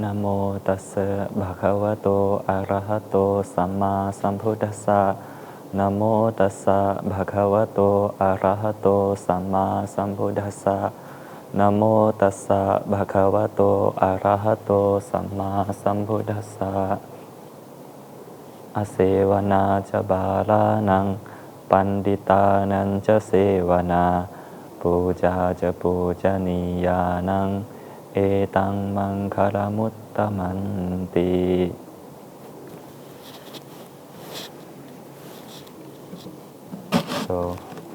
นะโมตัสสะภะคะวะโตอะระหะโตสัมมาสัมพุทธัสสะนะโมตัสสะภะคะวะโตอะระหะโตสัมมาสัมพุทธัสสะนะโมตัสสะภะคะวะโตอะระหะโตสัมมาสัมพุทธัสสะอเสวนาจะบาลานังปันดิตานันจะเสวนาปูจาจะปูจนียานังเอตังมังคารมุตตมันติ So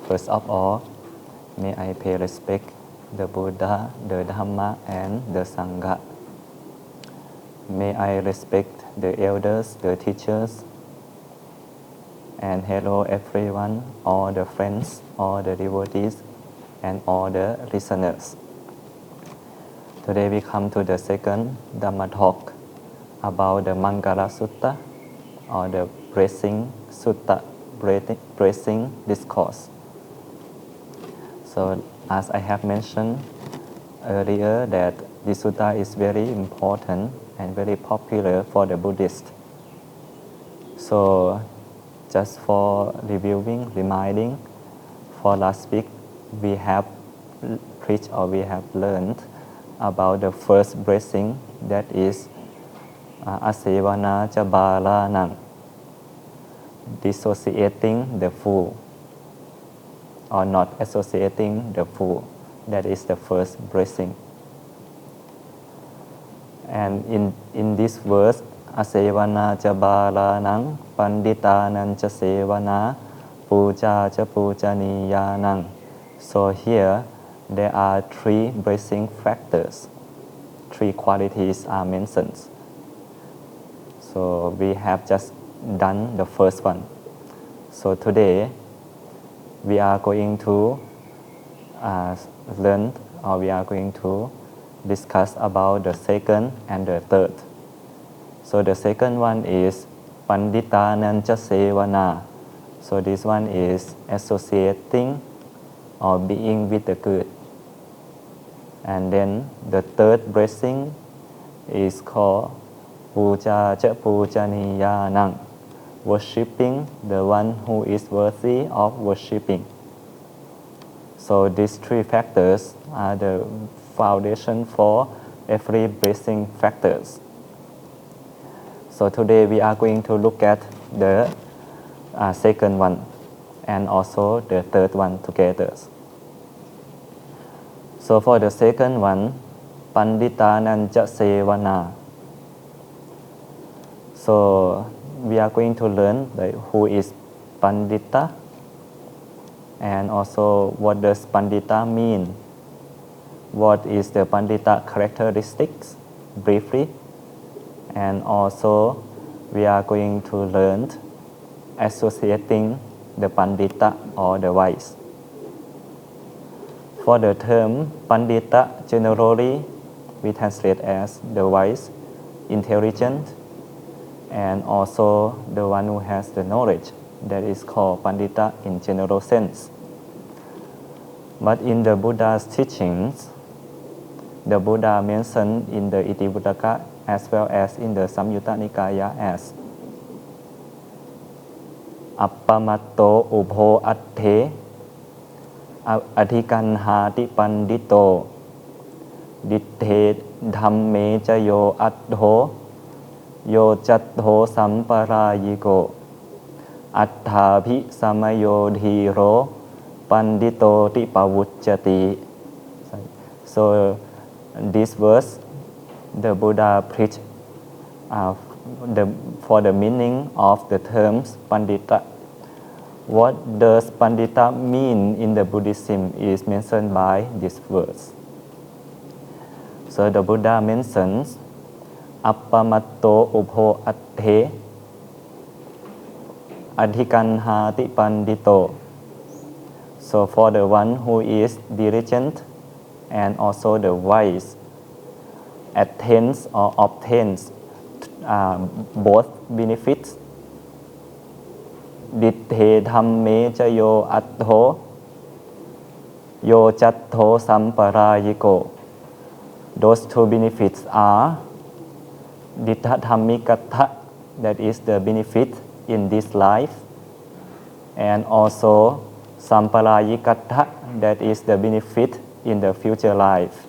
first of all, may I pay respect the Buddha, the Dhamma, and the Sangha. May I respect the elders, the teachers, and hello everyone, all the friends, all the devotees, and all the listeners. Today we come to the second Dhamma talk about the Mangalasutta or the Blessing Sutta, Blessing Discourse. So as I have mentioned earlier that this sutta is very important and very popular for the Buddhists. So just for reviewing, reminding, for last week we have preached or we have learned about the first blessing, that is asevana ca balanang, dissociating the fool or not associating the fool. That is the first blessing. And in this verse, asevana ca balanang panditanang ca sevana puja ca pujaniyanang. So here there are three blessing factors. Three qualities are mentioned. So we have just done the first one. So today we are going to learn, or we are going to discuss about the second and the third. So the second one is panditanang ca sevana. So this one is associating or being with the good. And then the third blessing is called puja ca pujaniyanang, worshipping the one who is worthy of worshipping. So these three factors are the foundation for every blessing factors. So today we are going to look at the second one and also the third one together. So for the second one, panditanang ca sevana. So we are going to learn who is pandita, and also what does pandita mean, what is the pandita characteristics briefly, and also we are going to learn associating the pandita or the wise. For the term pandita, generally we translate as the wise, intelligent, and also the one who has the knowledge. That is called pandita in general sense. But in the Buddha's teachings, the Buddha mentioned in the Itivuttaka as well as in the Samyutta Nikaya as appamatto ubho atthe adhikanhati pandito ditthe dhamme ca yo attho yo chatho samparayiko atthabhi samayo dhiro pandito ti pavujjati. So this verse the Buddha preached for the meaning of the terms pandita. What does pandita mean in the Buddhism is mentioned by this verse. So the Buddha mentions appamatto ubho atthe adhikanhati pandito. So for the one who is diligent and also the wise, attains or obtains both benefits. Ditthe dhamme ca yo attho yo chatho samparayiko. Those two benefits are dittha dhammikattha, that is the benefit in this life, and also samparayikattha, that is the benefit in the future life.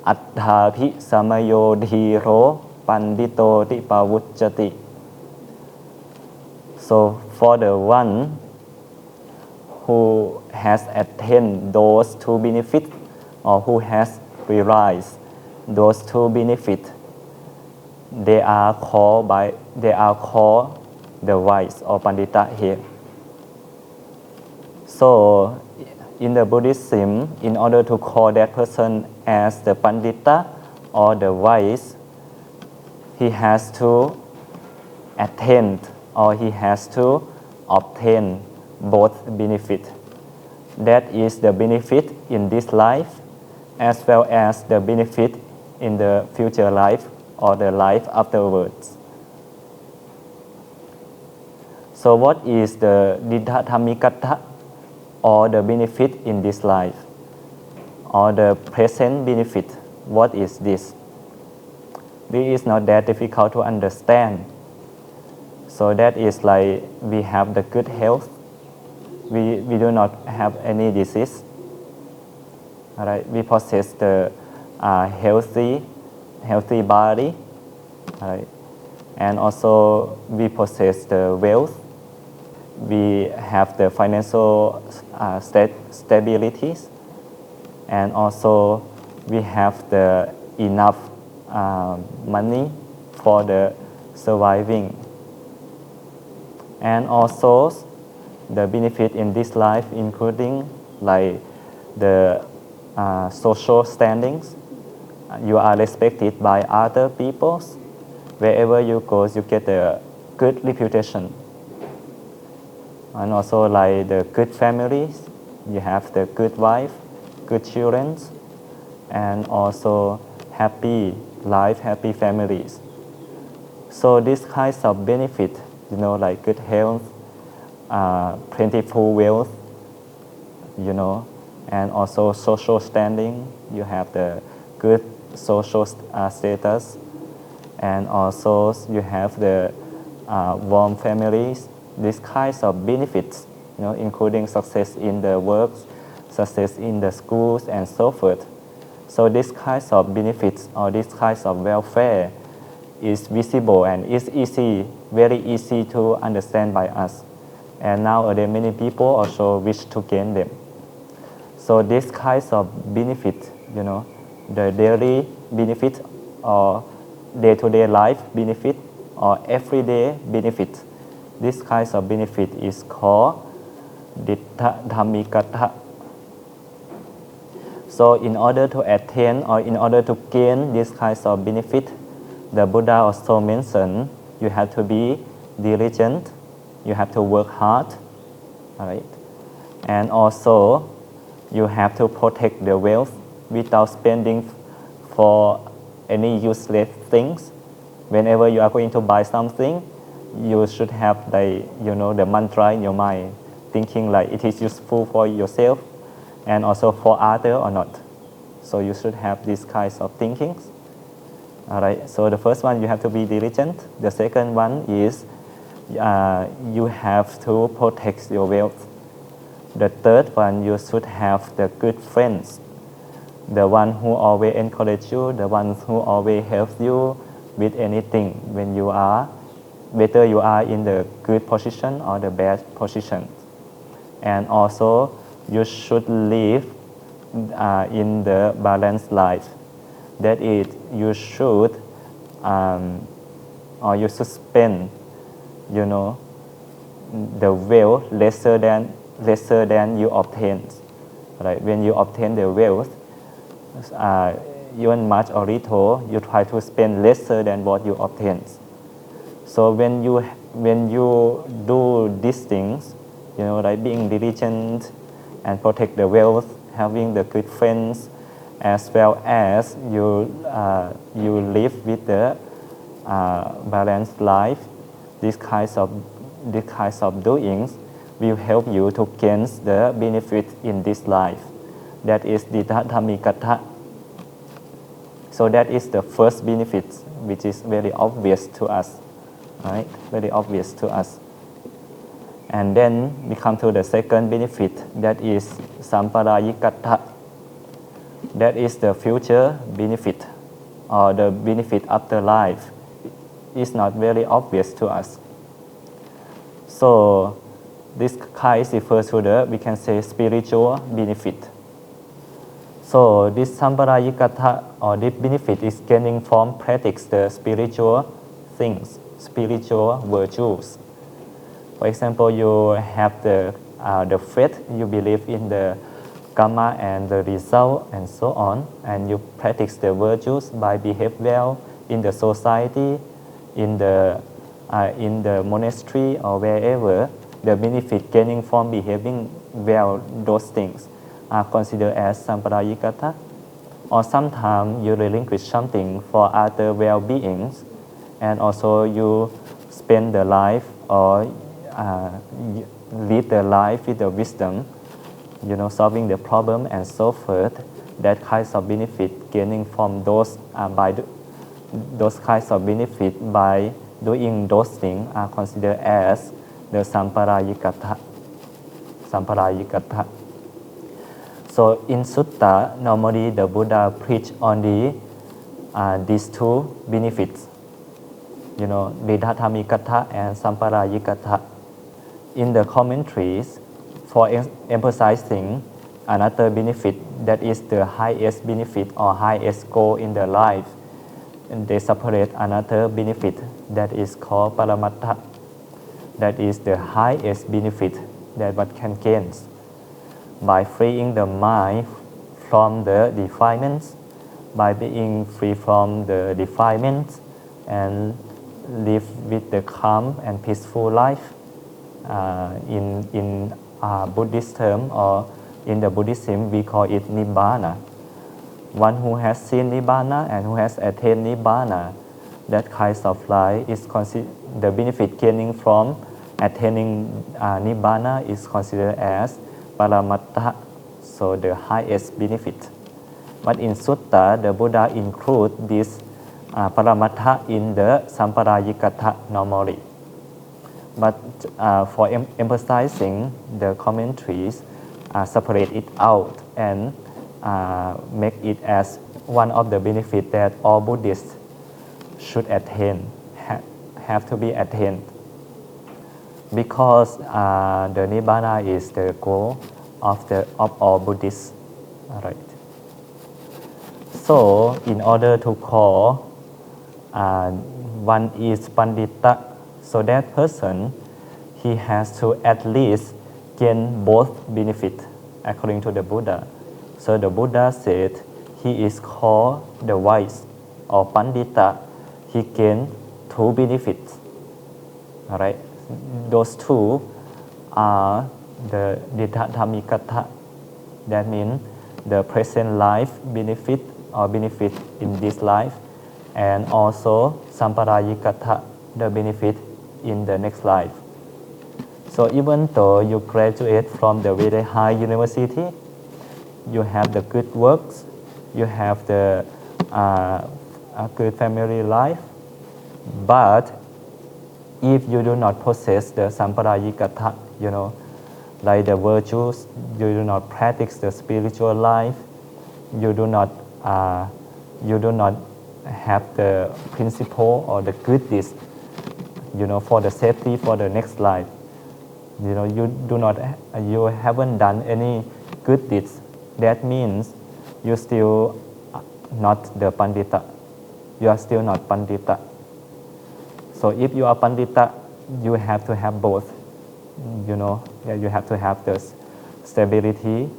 Atthapi samayo dhiro pandito ti pavujjati. So for the one who has attained those two benefits, or who has realized those two benefits, they are called the wise or pandita here. So in the Buddhism, in order to call that person as the pandita or the wise, he has to attain or he has to obtain both benefits. That is the benefit in this life as well as the benefit in the future life or the life afterwards. So what is the dittha dhammikattha, or the benefit in this life, or the present benefit? What is this? This is not that difficult to understand. So that is like we have the good health, we do not have any disease. All right, we possess the healthy body, all right, and also we possess the wealth. We have the financial stabilities, and also we have the enough money for the surviving. And also the benefit in this life, including like the social standings. You are respected by other peoples. Wherever you go, you get a good reputation. And also like the good families, you have the good wife, good children, and also happy life, happy families. So these kinds of benefit, like good health, plentiful wealth, and also social standing. You have the good social status, and also you have the warm families. These kinds of benefits, including success in the works, success in the schools, and so forth. So these kinds of benefits or these kinds of welfare is visible and is very easy to understand by us. And nowadays many people also wish to gain them. So these kinds of benefits, the daily benefit or day-to-day life benefit or everyday benefit, this kinds of benefit is called dittha dhammikattha. So in order to attain or in order to gain this kinds of benefit, the Buddha also mentioned you have to be diligent, you have to work hard, all right? And also you have to protect the wealth without spending for any useless things. Whenever you are going to buy something, you should have the mantra in your mind, thinking like it is useful for yourself and also for other or not. So you should have these kinds of thinkings. All right. So the first one, you have to be diligent. The second one is you have to protect your wealth. The third one, you should have the good friends, the one who always encourage you, the one who always helps you with anything when you are, whether you are in the good position or the bad position. And also you should live in the balanced life. That is, you should or you should spend, the wealth lesser than you obtain. Right? When you obtain the wealth, even much or little, you try to spend lesser than what you obtain. So when you do these things, like being diligent and protect the wealth, having the good friends, as well as you live with the balanced life, these kinds of doings will help you to gain the benefit in this life. That is dittha dhammikattha. So that is the first benefit which is very obvious to us, right? Very obvious to us. And then we come to the second benefit, that is samparayikatha. That is the future benefit, or the benefit after life. Is not very obvious to us. So this kind refers to the, we can say, spiritual benefit. So this samparayikatha, or this benefit, is gaining from practice the spiritual things, spiritual virtues. For example, you have the faith, you believe in the karma and the result and so on, and you practice the virtues by behave well in the society, in the monastery or wherever. The benefit gaining from behaving well, those things are considered as samparayikatha. Or sometimes you relinquish something for other well-beings, and also you spend the life or lead the life with the wisdom, solving the problem and so forth. That kinds of benefit gaining from those those kinds of benefit by doing those things are considered as the samparayikatha. So in sutta, normally the Buddha preach on these two benefits, didhathamikatha and samparayikatha. In the commentaries, for emphasizing another benefit, that is the highest benefit or highest goal in the life, and they separate another benefit that is called paramattha. That is the highest benefit that one can gain by freeing the mind from the defilements, by being free from the defilements and live with the calm and peaceful life. In Buddhist term, or in the Buddhism, we call it nibbana. One who has seen nibbana and who has attained nibbana, that kind of life is the benefit gaining from attaining nibbana is considered as paramattha, so the highest benefit. But in sutta, the Buddha includes this paramattha in the samparayikatha normally. But for emphasizing, the commentaries separate it out and make it as one of the benefits that all Buddhists should attain, have to be attained. Because the Nibbana is the goal of all Buddhists. All right. So, in order to call one is Pandita, so that person, he has to at least gain both benefit according to the Buddha. So the Buddha said he is called the wise or Pandita. He gained two benefits. All right. Those two are the didhathamikatha. That means the present life benefit or benefit in this life, and also samparayikatha, the benefit in the next life. So even though you graduate from the very high university, you have the good works, you have the a good family life, but if you do not possess the samparayikatha, like the virtues, you do not practice the spiritual life, you do not have the principle or the good deeds, for the safety for the next life. You haven't done any good deeds. That means you still not the Pandita. You are still not Pandita. So if you are Pandita, you have to have both. You have to have the stability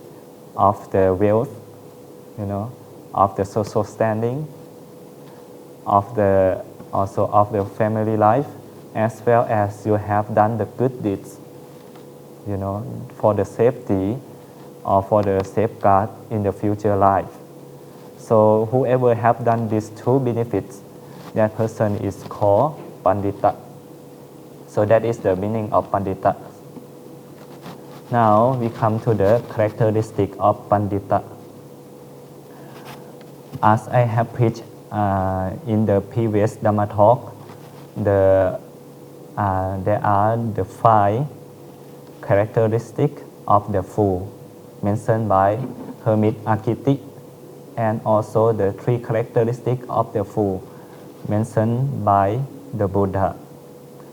of the wealth, of the social standing, also of the family life, as well as you have done the good deeds, for the safety or for the safeguard in the future life. So whoever have done these two benefits, that person is called Pandita. So that is the meaning of Pandita. Now we come to the characteristic of Pandita. As I have preached in the previous Dhamma talk, there are the 5 characteristics of the fool mentioned by Hermit Akiti, and also the 3 characteristics of the fool mentioned by the Buddha.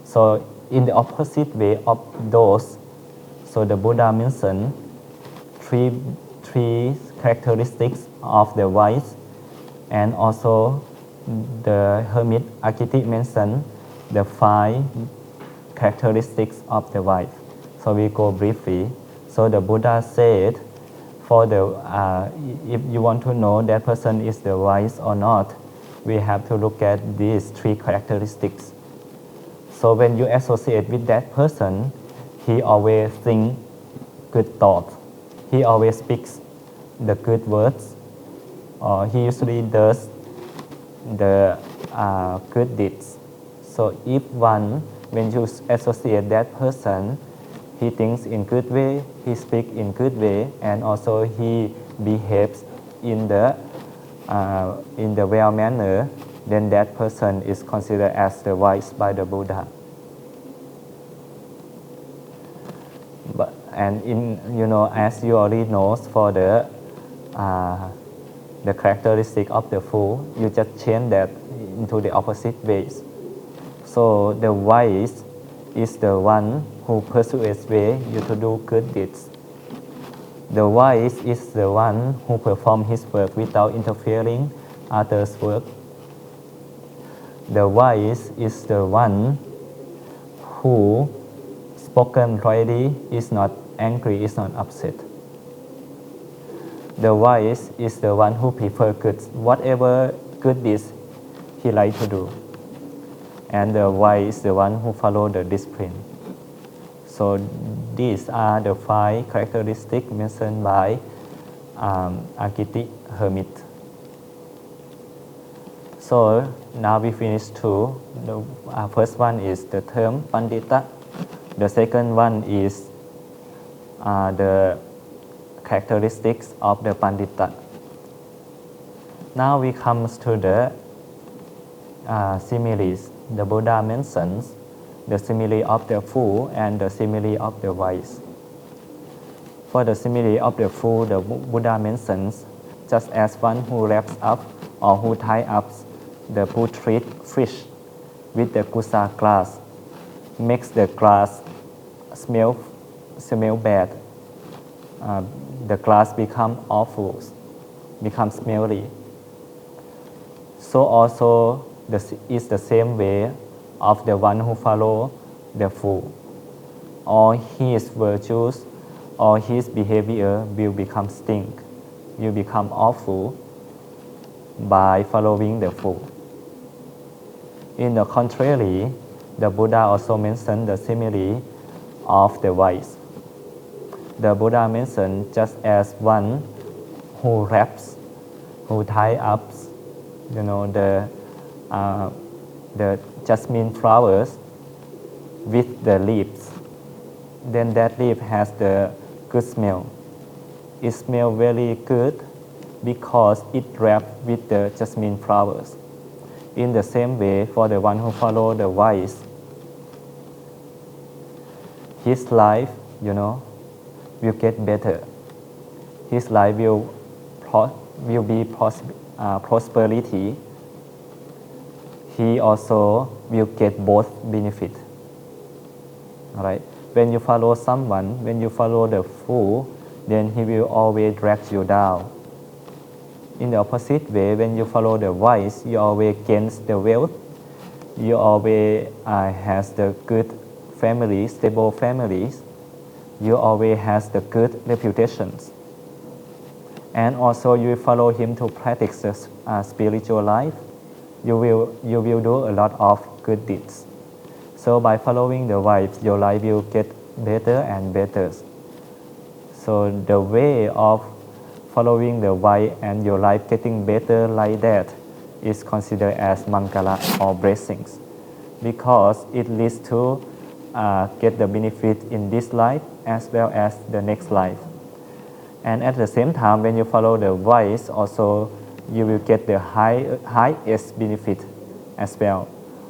So in the opposite way of those, so the Buddha mentioned three characteristics of the wise, and also the Hermit Akiti mentioned the 5 characteristics of the wise. So we go briefly. So the Buddha said, for the if you want to know that person is the wise or not, we have to look at these 3 characteristics. So when you associate with that person, he always thinks good thoughts. He always speaks the good words. He usually does the good deeds. So if when you associate that person, he thinks in good way, he speaks in good way, and also he behaves in the well manner, then that person is considered as the wise by the Buddha. And as you already know, for the characteristic of the fool, you just change that into the opposite ways. So the wise is the one who persuades you to do good deeds. The wise is the one who performs his work without interfering others' work. The wise is the one who spoken rightly, is not angry, is not upset. The wise is the one who prefers good, whatever good deeds he likes to do. And the wise is the one who follows the discipline. So these are the 5 characteristics mentioned by Akiti Hermit. So now we finish 2. The first one is the term Pandita. The second one is the characteristics of the Pandita. Now we come to the similes. The Buddha mentions the simile of the fool and the simile of the wise. For the simile of the fool, the Buddha mentions just as one who wraps up or who ties up the putrid fish with the kusa grass makes the grass smell bad. The grass becomes awful, becomes smelly. So also is the same way of the one who follows the fool. All his virtues or his behavior will become stink, will become awful by following the fool. In the contrary, the Buddha also mentioned the simile of the wise. The Buddha mentioned just as one who wraps, who ties up, the jasmine flowers with the leaves, then that leaf has the good smell. It smells very good because it wrapped with the jasmine flowers. In the same way, for the one who follows the wise, his life, will get better. His life will be prosperity. He also will get both benefit. All right. When you follow someone, when you follow the fool, then he will always drag you down. In the opposite way, when you follow the wise, you always gain the wealth. You always has the good families, stable families. You always has the good reputations. And also you follow him to practice the spiritual life. You will do a lot of good deeds. So by following the wise, your life will get better and better. So the way of following the wise and your life getting better like that is considered as mangala or blessings, because it leads to get the benefit in this life as well as the next life. And at the same time, when you follow the wise, also you will get the highest benefit as well.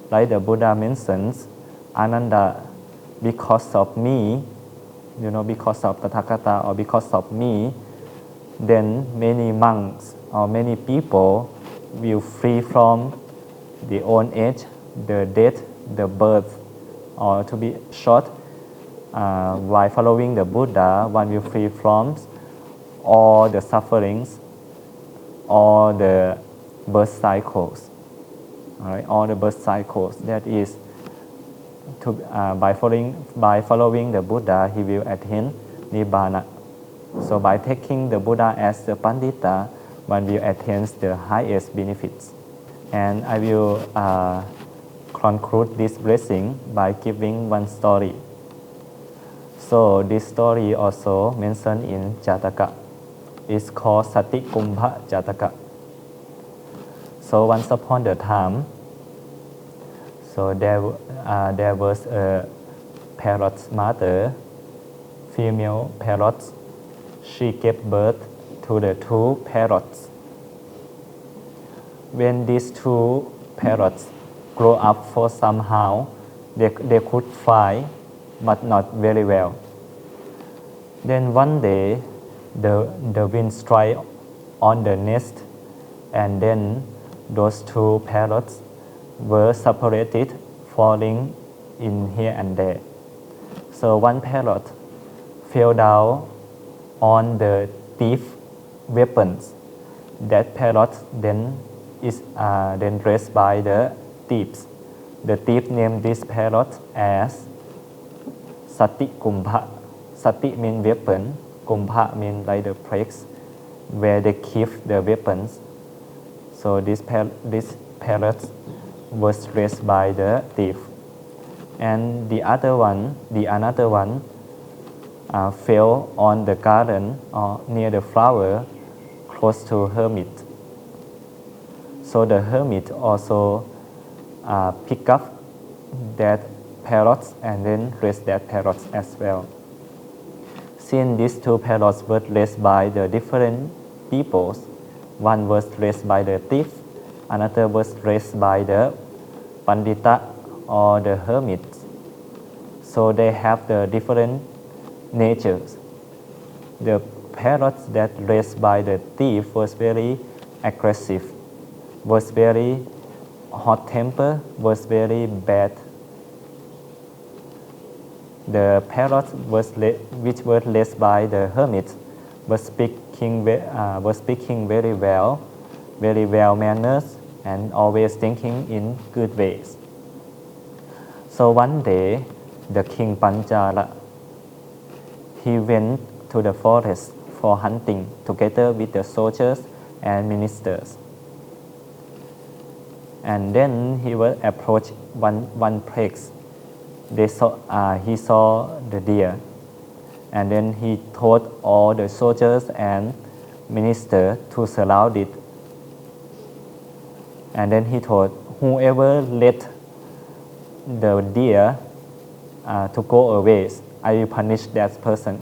Like the Buddha mentions, Ananda, because of me, because of Tathagata or because of me, then many monks or many people will free from the old age, the death, the birth, or to be short, while following the Buddha, one will free from all the sufferings, all the birth cycles, all the birth cycles. That is, by following the Buddha, he will attain Nibbana. So by taking the Buddha as the Pandita, one will attain the highest benefits. And I will conclude this blessing by giving one story. So this story also mentioned in Jataka. It's called Sati Kumbha Jataka. So once upon a time, so there was a parrot's mother, female parrot. She gave birth to the 2 parrots. When these 2 parrots grow up for somehow, they could fly, but not very well. Then one day, the wind struck on the nest, and then those 2 parrots were separated, falling in here and there. So one parrot fell down on the thief weapons. That parrot then is then raised by the thieves. The thief named this parrot as Sati Kumbha. Sati means weapon, Kumbha means like the place where they keep the weapons. So this parrot was raised by the thief. And the another one fell on the garden or near the flower close to hermit. So the hermit also pick up that parrots and then raised that parrots as well. Since these 2 parrots were raised by the different peoples, one was raised by the thief, another was raised by the Pandita or the hermit. So they have the different natures. The parrots that raised by the thief was very aggressive, was very hot temper, was very bad. The parrots which were raised by the hermit was speaking very well manners, and always thinking in good ways. So one day, the king Panchala, he went to the forest for hunting together with the soldiers and ministers. And then he will approach one place. He saw the deer, and then he told all the soldiers and ministers to surround it. And then he told, whoever let the deer to go away, I will punish that person.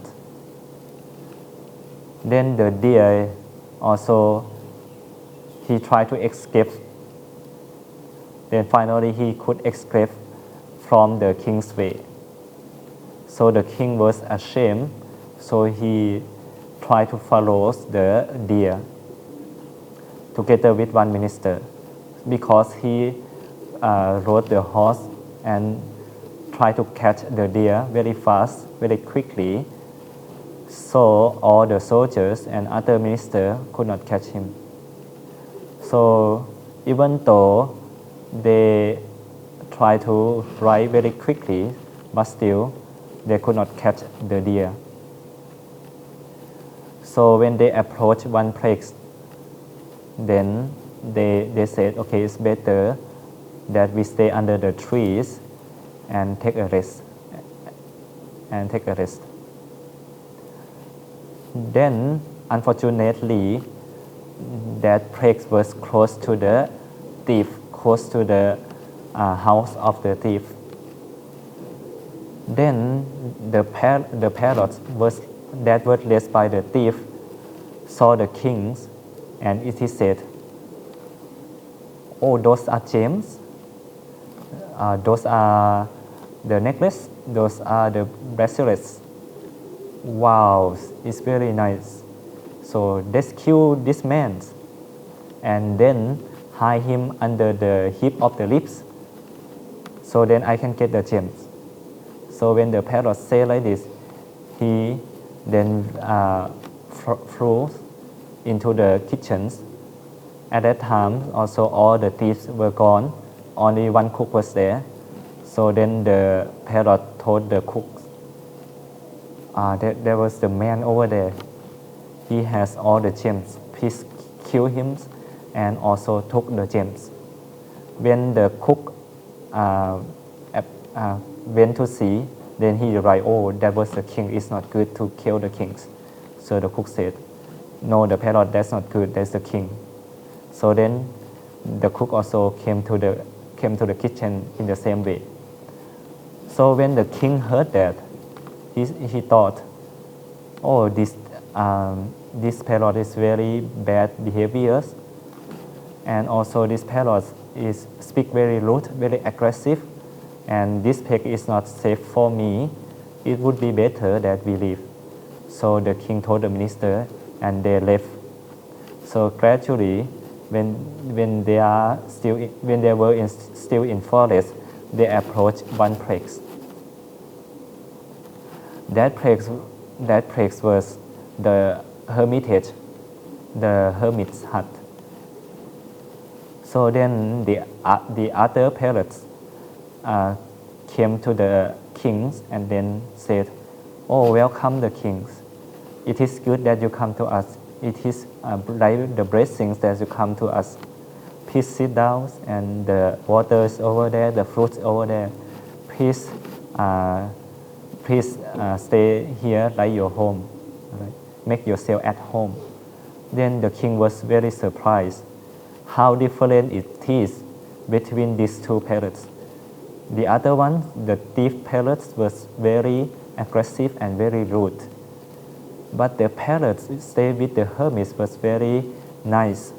Then the deer also, he tried to escape. Then finally he could escape from the king's way. So the king was ashamed, so he tried to follow the deer together with one minister, because he rode the horse and tried to catch the deer very fast, very quickly, so all the soldiers and other ministers could not catch him. So even though they tried to ride very quickly, but still they could not catch the deer. So when they approached one place, then they said, okay, it's better that we stay under the trees and take a rest. Then, unfortunately, that place was close to the thief, close to the house of the thief. Then the parrots that were raised by the thief saw the kings, and it is said oh, those are gems, those are the necklace, those are the bracelets. Wow, it's very nice. So let's kill this man and then hide him under the heap of the leaves, so then I can get the gems. So when the parrot say like this, he then flew into the kitchens. At that time, also all the thieves were gone. Only one cook was there. So then the parrot told the cook, there was the man over there. He has all the gems. Please kill him and also took the gems. When the cook went to see, then he realized, oh, that was the king. It's not good to kill the kings. So the cook said, no, the parrot, that's not good. That's the king. So then the cook also came to the kitchen in the same way. So when the king heard that, he thought, oh, this parrot is very bad behaviors, and also this parrot speak very rude, very aggressive, and this pig is not safe for me. It would be better that we leave. So the king told the minister, and they left. So gradually, when they were still in forest, they approached one place. That place was the hermitage, the hermit's hut. So then the other parrots came to the kings and then said, oh, welcome the kings. It is good that you come to us. It is like the blessings that you come to us. Please sit down, and the water is over there, the fruits over there. Please stay here like your home. Right? Make yourself at home. Then the king was very surprised how different it is between these two parrots. The other one, the thief parrot, was very aggressive and very rude. But the parrot stay with the hermit was very nice.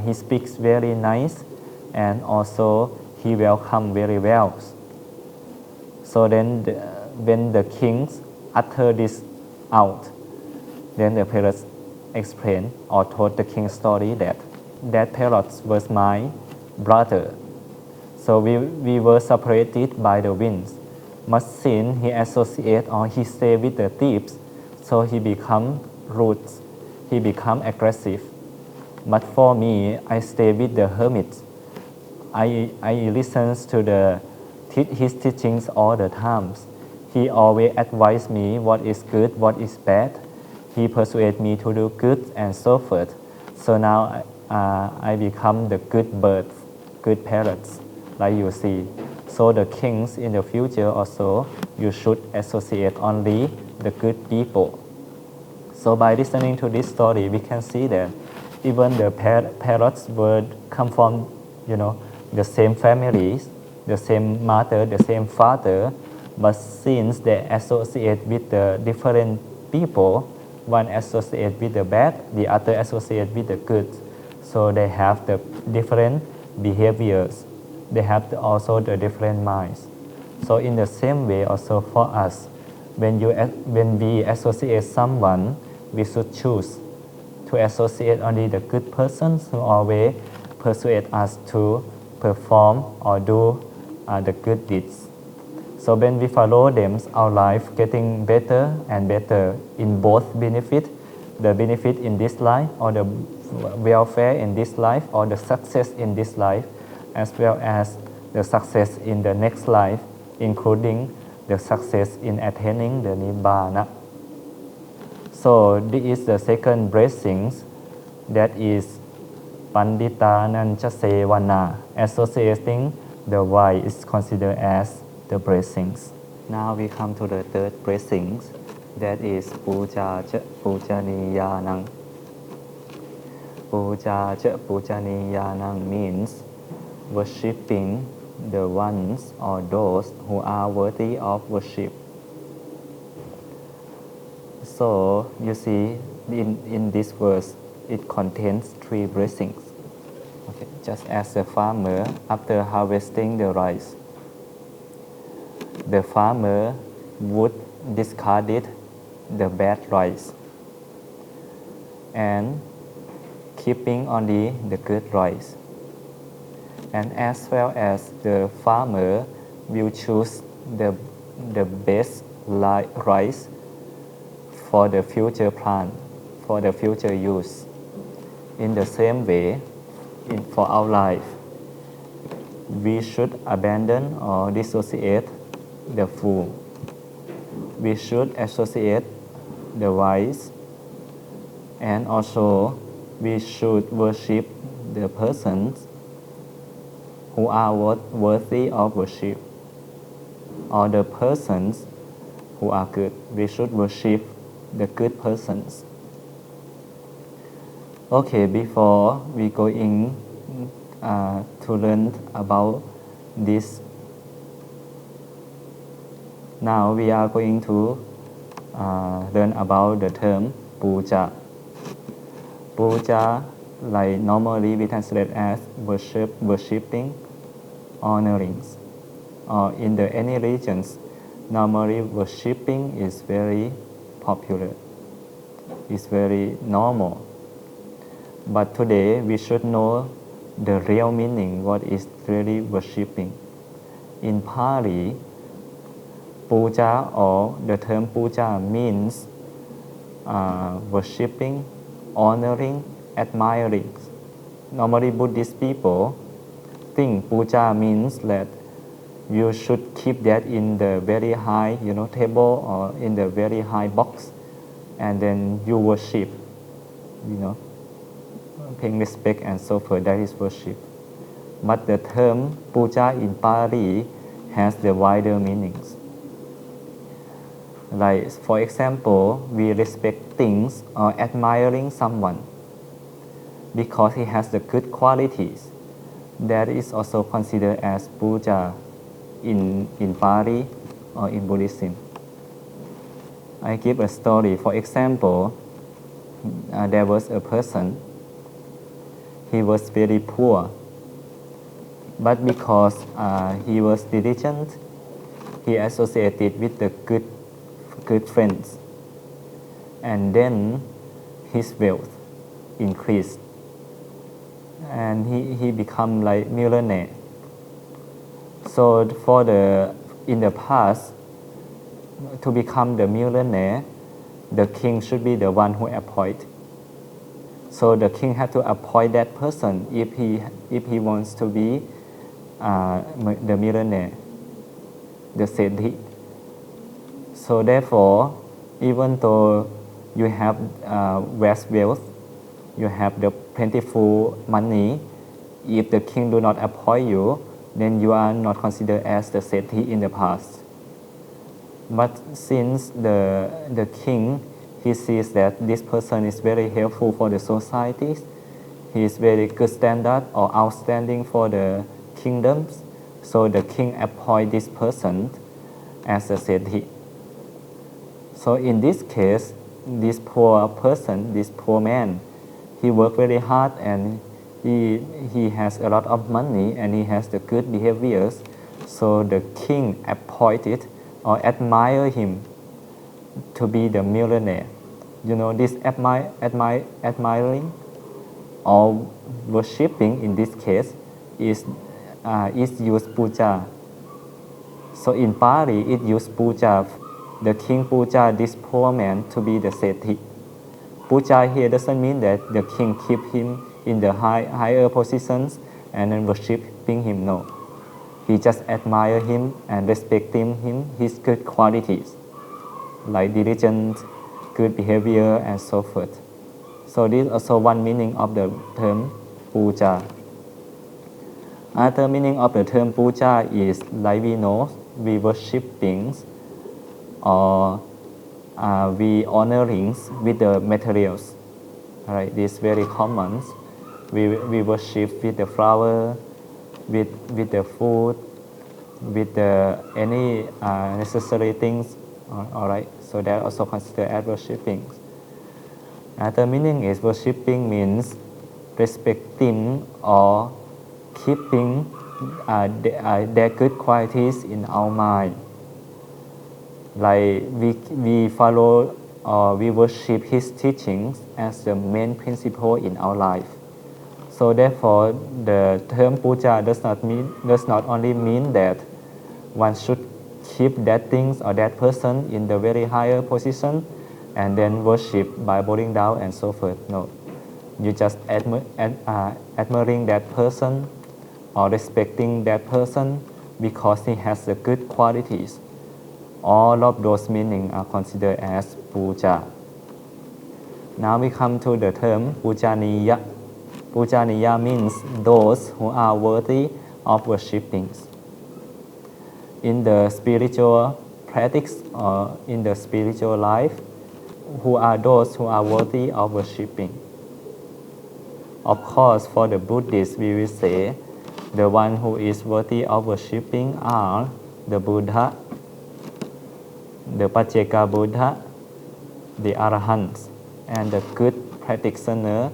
He speaks very nice, and also he welcome very well. So then when the kings utter this out, then the parrot explained or told the king story that parrot was my brother. So we were separated by the winds. But since he associate or he stay with the thieves, so he become rude, he become aggressive. But for me, I stay with the hermit. I listen to his teachings all the times. He always advise me what is good, what is bad. He persuade me to do good and so forth. So now I become the good birds, good parrots, like you see. So the kings in the future also, you should associate only the good people. So by listening to this story, we can see that even the parrots would come from, the same families, the same mother, the same father, but since they associate with the different people, one associate with the bad, the other associate with the good. So they have the different behaviors. They have also the different minds. So in the same way also for us, when we associate someone, we should choose to associate only the good persons who always persuade us to perform or do the good deeds. So when we follow them, our life getting better and better in both benefit, the benefit in this life or the welfare in this life or the success in this life, as well as the success in the next life, including the success in attaining the Nibbana. So this is the second blessings, that is Panditanancha Sevana. Associating the wise is considered as the blessings. Now we come to the third blessings, that is Puja Cha Pujaniyanang. Puja Cha Pujaniyanang means worshipping the ones or those who are worthy of worship. So you see in this verse, it contains three blessings. Okay, just as a farmer, after harvesting the rice, the farmer would discard it, the bad rice, and keeping only the good rice. And as well as the farmer will choose the best rice for the future plant, for the future use. In the same way, for our life, we should abandon or dissociate the fool. We should associate the wise, and also we should worship the persons who are worthy of worship, or the persons who are good. We should worship the good persons. Okay, before we go in to learn about this, now we are going to learn about the term puja. Puja, like normally we translate as worshipping, honoring. Or in any regions, normally worshipping is very popular. It's very normal. But today we should know the real meaning, what is really worshipping. In Pali, puja or the term puja means worshipping, honoring, admiring. Normally Buddhist people think puja means that you should keep that in the very high table or in the very high box, and then you worship, paying respect and so forth. That is worship. But the term puja in Pali has the wider meanings. Like, for example, we respect things or admiring someone because he has the good qualities. That is also considered as puja in Pali or in Buddhism. I give a story. For example, there was a person. He was very poor, but because he was diligent, he associated with the good friends, and then his wealth increased, and he become like millionaire. So in the past, to become the millionaire, the king should be the one who appoint. So the king had to appoint that person if he wants to be the millionaire, the sentient. So therefore, even though you have vast wealth, you have the plentiful money, if the king do not appoint you, then you are not considered as the sentient in the past. But since the king, he sees that this person is very helpful for the society, he is very good standard or outstanding for the kingdoms, so the king appoint this person as a sentient. So in this case, this poor person, this poor man, he worked very hard, and he has a lot of money, and he has the good behaviors, so the king appointed or admire him to be the millionaire. This admiring or worshipping in this case is used puja. So in Pali, it used puja. The king puja this poor man to be the sentient. Puja here doesn't mean that the king keep him in the higher positions and then worshipping him. No, he just admire him and respecting him, his good qualities, like diligence, good behavior, and so forth. So this is also one meaning of the term puja. Other meaning of the term puja is, like we know, we worship things, or we honoring with the materials. Right? This is very common. We worship with the flower, with the food, with any necessary things. All right. So that also considered as worshipping. Another meaning is worshipping means respecting or keeping their good qualities in our mind. Like we follow or we worship his teachings as the main principle in our life. So therefore, the term puja does not only mean that one should keep that things or that person in the very higher position and then worship by bowing down and so forth. No, you just admiring that person or respecting that person because he has the good qualities. All of those meanings are considered as puja. Now we come to the term pujaniya. Pujaniya means those who are worthy of worshipping. In the spiritual practice or in the spiritual life, who are those who are worthy of worshipping? Of course, for the Buddhists, we will say the one who is worthy of worshipping are the Buddha, the Pacceka Buddha, the Arahants, and the good practitioner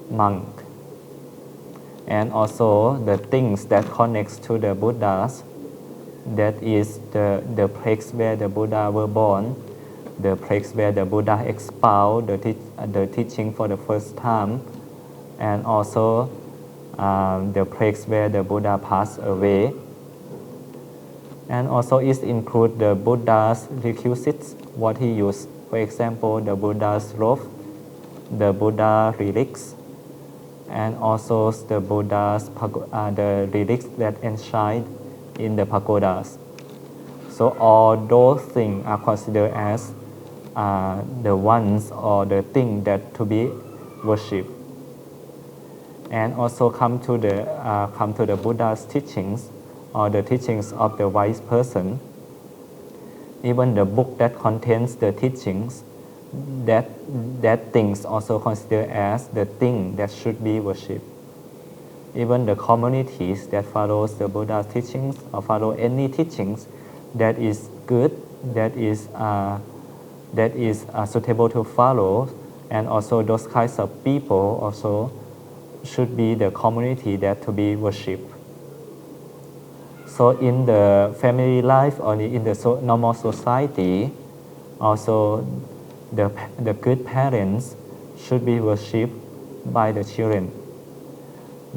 monk. And also the things that connects to the Buddhas, that is the place where the Buddha were born, the place where the Buddha expound the teaching for the first time, and also the place where the Buddha passed away. And also it includes the Buddha's requisites, what he used. For example, the Buddha's robe, the Buddha relics, and also the Buddha's the relics that enshrined in the pagodas. So all those things are considered as the ones or the thing that to be worshipped. And also come to the Buddha's teachings or the teachings of the wise person. Even the book that contains the teachings, that things also considered as the thing that should be worshipped. Even the communities that follows the Buddha's teachings or follow any teachings that is good, that is suitable to follow, and also those kinds of people also should be the community that to be worshipped. So in the family life or in the normal society, also the good parents should be worshipped by the children.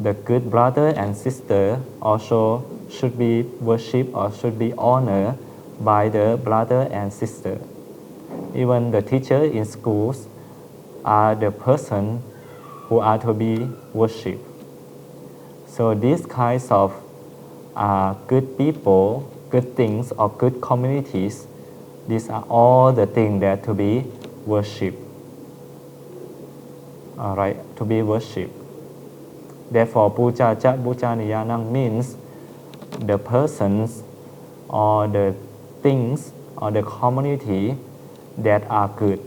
The good brother and sister also should be worshipped or should be honored by the brother and sister. Even the teacher in schools are the person who are to be worshipped. So these kinds of good people, good things, or good communities, these are all the things that to be worshipped. All right, to be worshipped. Therefore, puja cha pujaniyanam means the persons or the things or the community that are good.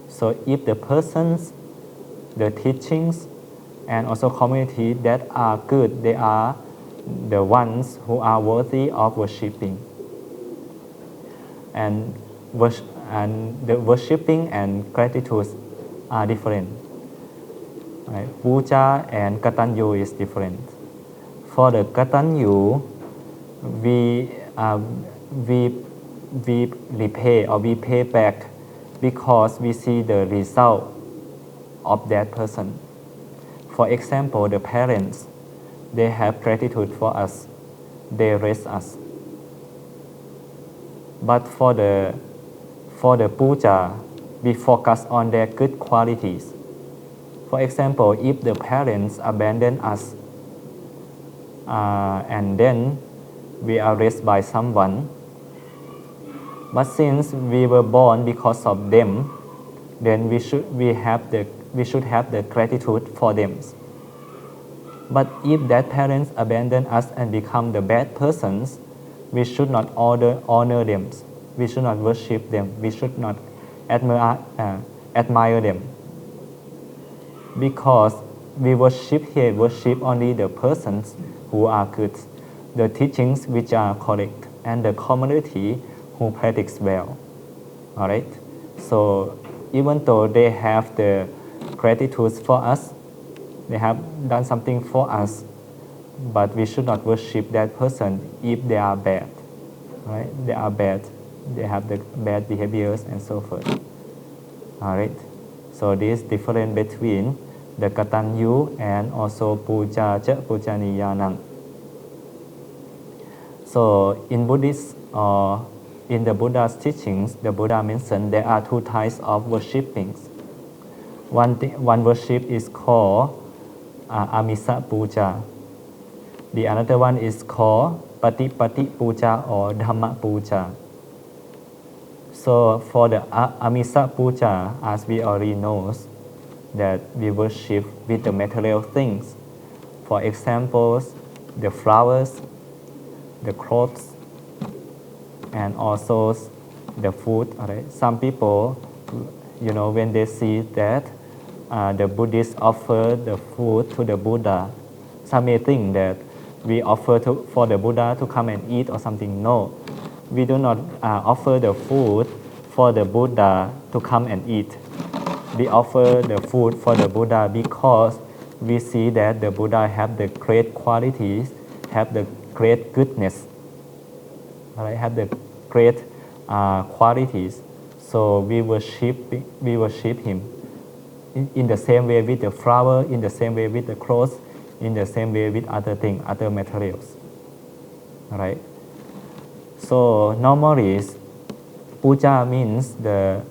So if the persons, the teachings, and also community that are good, they are the ones who are worthy of worshipping. And the worshipping and gratitude are different. Right? Puja and Katanyu is different. For the Katanyu, we repay or we pay back because we see the result of that person. For example, the parents, they have gratitude for us, they raise us. But for the puja, we focus on their good qualities. For example, if the parents abandon us and then we are raised by someone, but since we were born because of them, then we should have the gratitude for them. But if that parents abandon us and become the bad persons, we should not honor them. We should not worship them. We should not admire them. Because we worship only the persons who are good, the teachings which are correct, and the community who practice well. All right. So even though they have the gratitude for us, they have done something for us, but we should not worship that person if they are bad, right? They are bad, they have the bad behaviors and so forth. All right. So this difference between the katanyu and also puja cha pujaniyanam. So in Buddhist or in the Buddha's teachings, the Buddha mentioned there are two types of worshippings. One worship is called amisa puja. The another one is called patipati puja or dhamma puja. So for the amisa puja, as we already know, that we worship with the material things. For examples, the flowers, the clothes, and also the food. Right? Some people, when they see that the Buddhists offer the food to the Buddha, some may think that we offer for the Buddha to come and eat or something. No, we do not offer the food for the Buddha to come and eat. We offer the food for the Buddha because we see that the Buddha have the great qualities, have the great goodness, right? Have the great qualities. So we worship him in the same way with the flower, in the same way with the clothes, in the same way with other things, other materials. Right? So normally, puja means the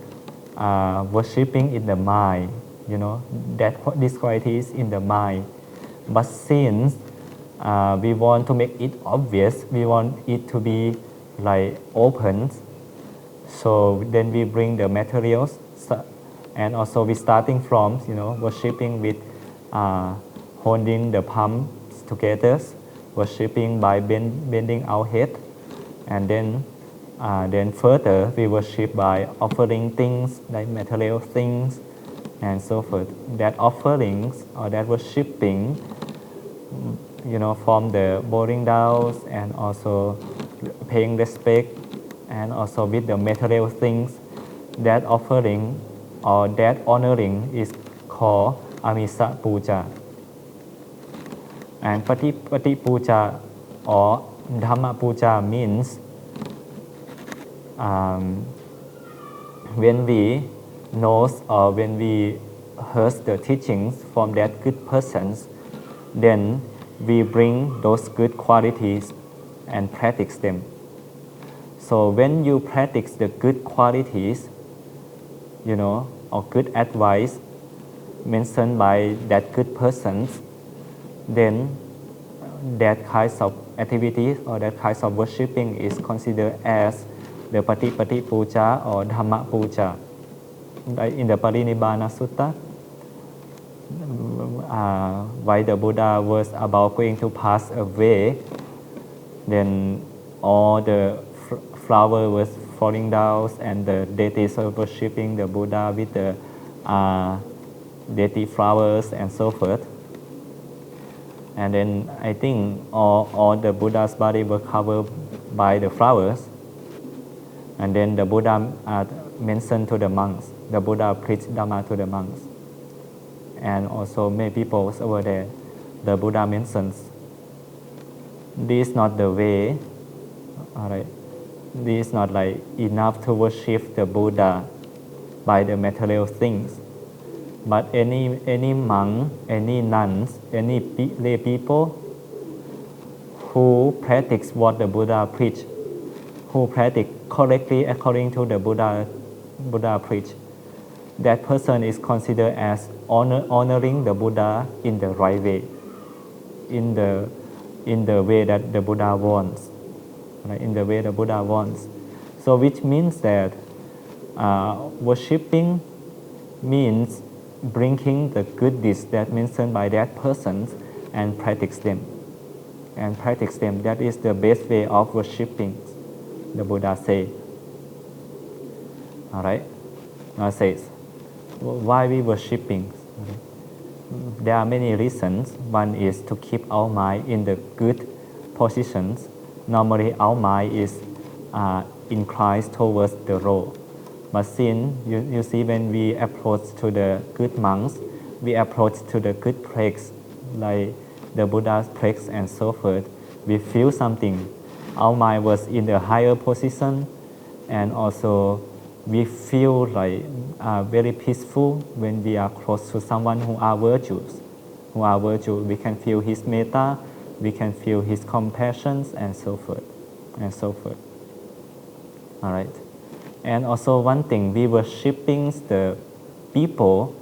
worshipping in the mind, that this quality is in the mind. But since we want to make it obvious, we want it to be like open, so then we bring the materials, and also we starting from worshipping with holding the palms together, worshipping by bending our head, and then further we worship by offering things like material things and so forth. That offerings or that worshipping, from the bowing down and also paying respect and also with the material things, that offering or that honoring is called amisa puja. And pati puja or dhamma puja means when we know or when we heard the teachings from that good persons, then we bring those good qualities and practice them. So when you practice the good qualities, or good advice mentioned by that good persons, then that kind of activity or that kind of worshipping is considered as the pati puja or dhamma puja. In the Parinibbana Sutta, while the Buddha was about going to pass away, then all the flower was falling down and the deities were worshipping the Buddha with the deity flowers and so forth. And then I think all the Buddha's body were covered by the flowers. And then the Buddha mentioned to the monks, the Buddha preached Dhamma to the monks. And also many people over there, the Buddha mentions, this is not the way, all right, this is not like enough to worship the Buddha by the material things. But any monk, any nuns, any lay people who practice what the Buddha preached, who practice correctly according to the Buddha preached, that person is considered as honoring the Buddha in the right way, in the way that the Buddha wants, right? In the way the Buddha wants. So which means that worshipping means bringing the good deeds that mentioned by that person and practice them. That is the best way of worshipping, the Buddha says. All right. Now says, why we worshipping? Okay. There are many reasons. One is to keep our mind in the good positions. Normally, our mind is inclined towards the wrong. But since you see, when we approach to the good monks, we approach to the good place, like the Buddha's place and so forth, we feel something. Our mind was in a higher position, and also we feel like very peaceful when we are close to someone who are virtuous. We can feel his metta, we can feel his compassion, and so forth, and so forth. All right. And also one thing, we worshipping the people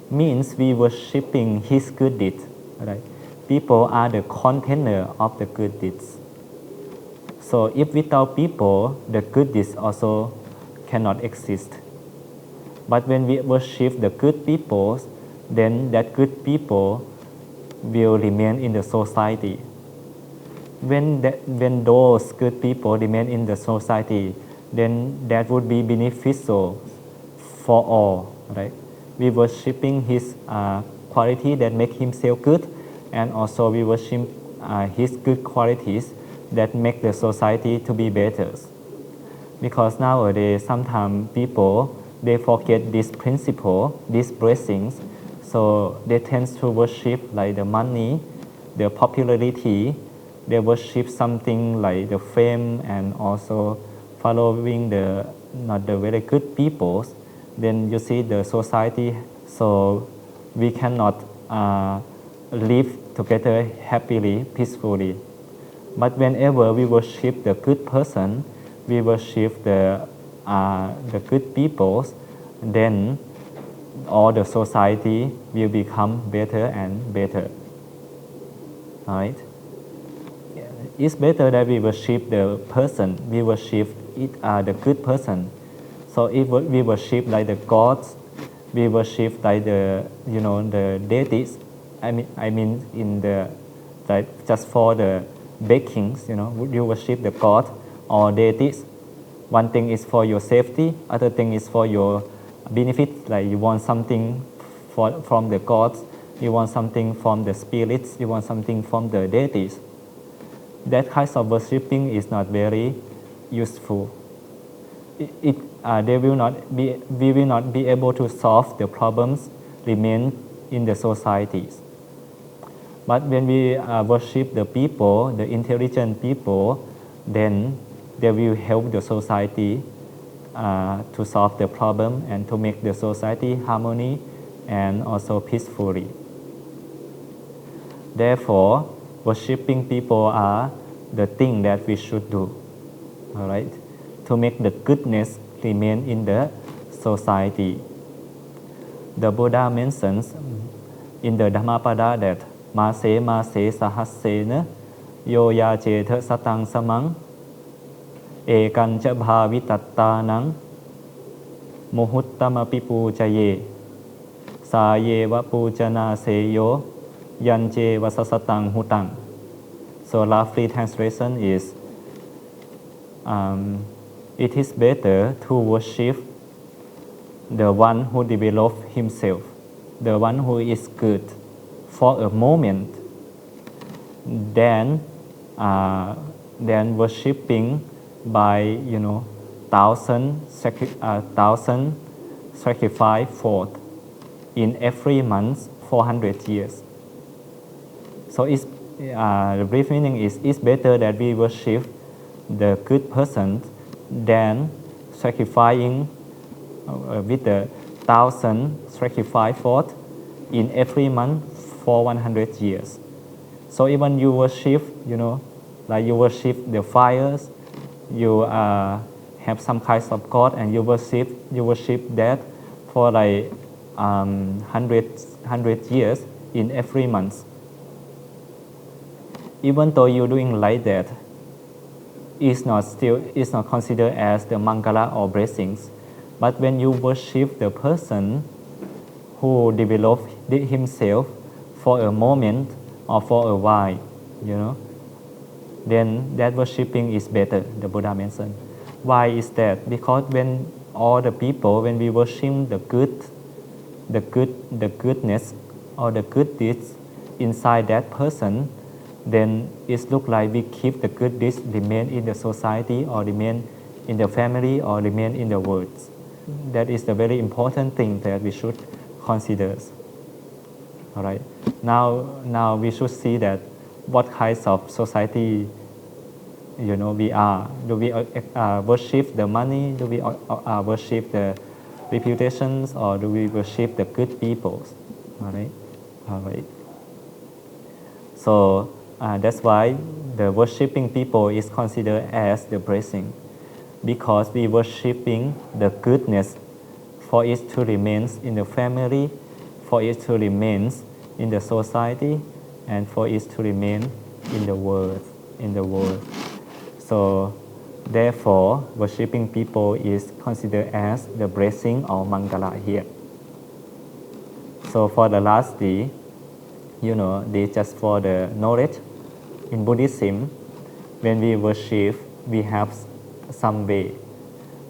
means we worshipping his good deeds. Right? People are the container of the good deeds. So if without people, the good deeds also cannot exist. But when we worship the good people, then that good people will remain in the society. When those good people remain in the society, then that would be beneficial for all, right? We worshipping his quality that make himself good, and also we worship his good qualities that make the society to be better. Because nowadays, sometimes people, they forget this principle, these blessings, so they tend to worship like the money, the popularity, they worship something like the fame, and also following the not the very good people, then you see the society, so we cannot live together happily, peacefully. But whenever we worship the good person, we worship the good people, then all the society will become better and better. All right? It's better that we worship the person, we worship the good person. So if we worship like the gods, we worship like the the deities. I mean in the like just for the bakings, you worship the god or deities. One thing is for your safety, other thing is for your benefit. Like you want something from the gods, you want something from the spirits, you want something from the deities. That kind of worshipping is not very useful. We will not be able to solve the problems remain in the societies. But when we worship the people, the intelligent people, then they will help the society to solve the problem and to make the society harmony and also peacefully. Therefore, worshipping people are the thing that we should do, all right, to make the goodness remain in the society. The Buddha mentions in the Dhammapada that mase sahassena yoya chetha satang samang ekancha bhavitattanang muhuttamapi pujaye sayeva pujana seyo yanche vasasatang hutang. So roughly translation is, it is better to worship the one who develops himself, the one who is good for a moment, than worshipping by thousand sacrifice forth in every month 400 years. So the brief meaning is, it's better that we worship the good person than sacrificing with the 1,000 sacrifice forth in every month for 100 years. So even you worship, like you worship the fires, you have some kinds of god and you worship that for like 100 years in every month. Even though you're doing like that, it's not considered as the mangala or blessings. But when you worship the person who developed himself for a moment or for a while, then that worshipping is better, the Buddha mentioned. Why is that? Because when all the people, when we worship the goodness or the good deeds inside that person, then it looks like we keep the good deeds remain in the society or remain in the family or remain in the world. That is the very important thing that we should consider. All right. Now we should see that what kinds of society we are. Do we worship the money? Do we worship the reputations, or do we worship the good people? All right. All right. So that's why the worshiping people is considered as the blessing, because we worshiping the goodness for it to remain in the family, for it to remain in the society, and for it to remain in the world. So therefore, worshiping people is considered as the blessing or mangala here. So for the last day, this just for the knowledge. In Buddhism, when we worship, we have some way.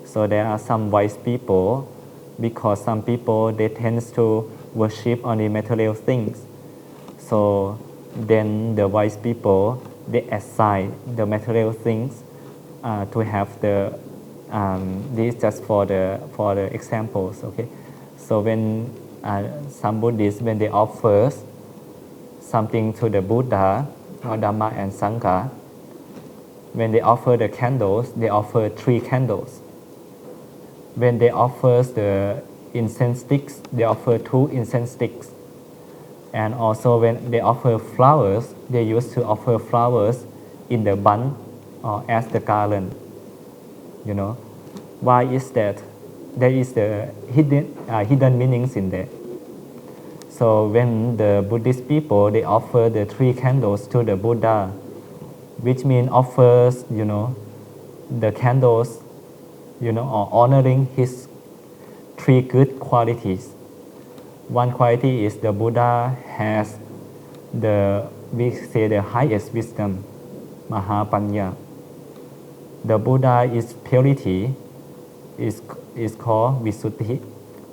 So there are some wise people, because some people they tend to worship only material things. So then the wise people they assign the material things to have the this just for the examples. Okay, so when some Buddhists when they offer something to the Buddha or Dhamma and Sangha, when they offer the candles, they offer 3 candles. When they offer the incense sticks, they offer 2 incense sticks. And also when they offer flowers, they used to offer flowers in the bun or as the garland. Why is that? There is the hidden meanings in there. So when the Buddhist people they offer the 3 candles to the Buddha, which means offers the candles or honoring his 3 good qualities. One quality is the Buddha has the highest wisdom, Mahapanya. The Buddha is purity, is called Visuddhi,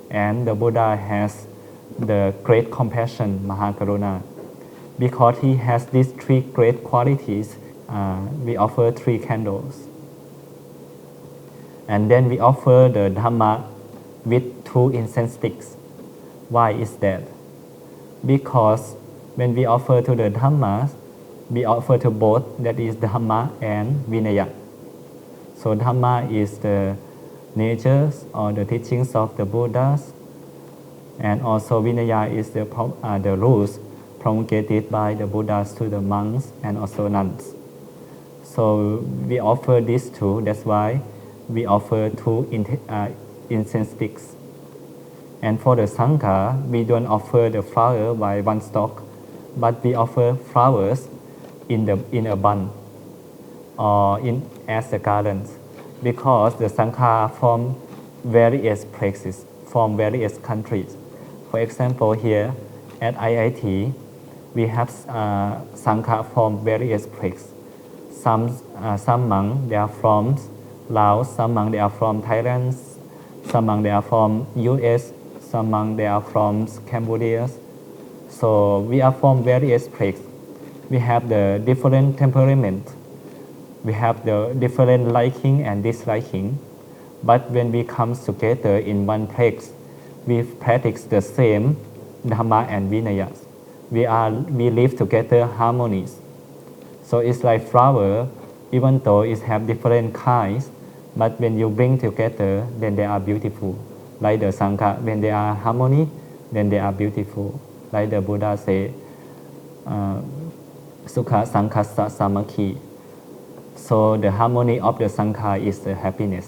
and the Buddha has the great compassion, Mahakaruna. Because he has these 3 great qualities, we offer 3 candles. And then we offer the Dhamma with 2 incense sticks. Why is that? Because when we offer to the Dhamma, we offer to both, that is Dhamma and Vinaya. So Dhamma is the natures or the teachings of the Buddhas, and also Vinaya is the rules promulgated by the Buddhas to the monks and also nuns. So we offer these 2, that's why we offer 2 incense sticks. And for the Sangha, we don't offer the flower by one stalk, but we offer flowers in a bun or as a garland, because the Sangha from various places, from various countries. For example, here at IIT, we have Sangha from various places. Some monks they are from Laos, some monks they are from Thailand, some monks they are from US, some monks they are from Cambodia. So we are from various places. We have the different temperament. We have the different liking and disliking. But when we come together in one place, we practice the same Dhamma and Vinaya. We live together harmonies. So it's like flower, even though it have different kinds, but when you bring together, then they are beautiful. Like the Sangha, when they are harmony, then they are beautiful. Like the Buddha say, Sukha Sanghassa Samakhi. So the harmony of the Sangha is the happiness.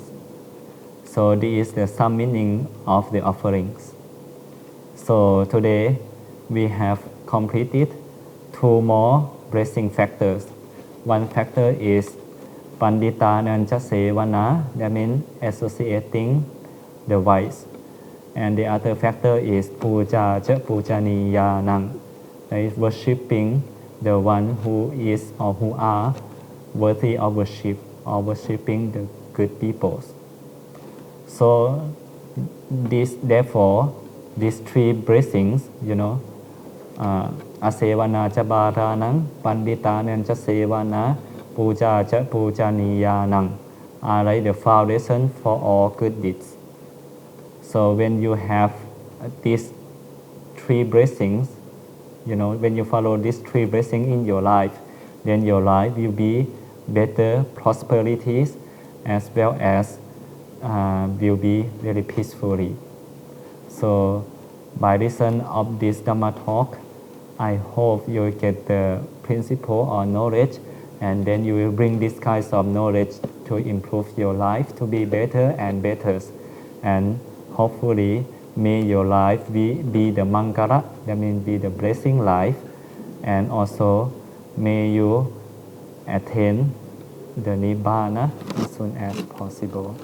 So this is the some meaning of the offerings. So today we have completed 2 more blessing factors. One factor is Panditananja Sevana, that means associating the wise. And the other factor is Puja Cha Pujaniyanang, that is worshipping the one who is or who are worthy of worship, or worshipping the good peoples. So therefore, these 3 blessings, Asevana cha Bharanang, Panditanang cha Sevana, Puja cha Pujaniyanang, are like the foundation for all good deeds. So when you have these 3 blessings, when you follow these 3 blessings in your life, then your life will be better prosperities as well as will be very peacefully. So by reason of this Dhamma talk, I hope you will get the principle or knowledge, and then you will bring this kind of knowledge to improve your life to be better and better. And hopefully, may your life be the Mangala, that means be the blessing life, and also may you attain the Nibbana as soon as possible.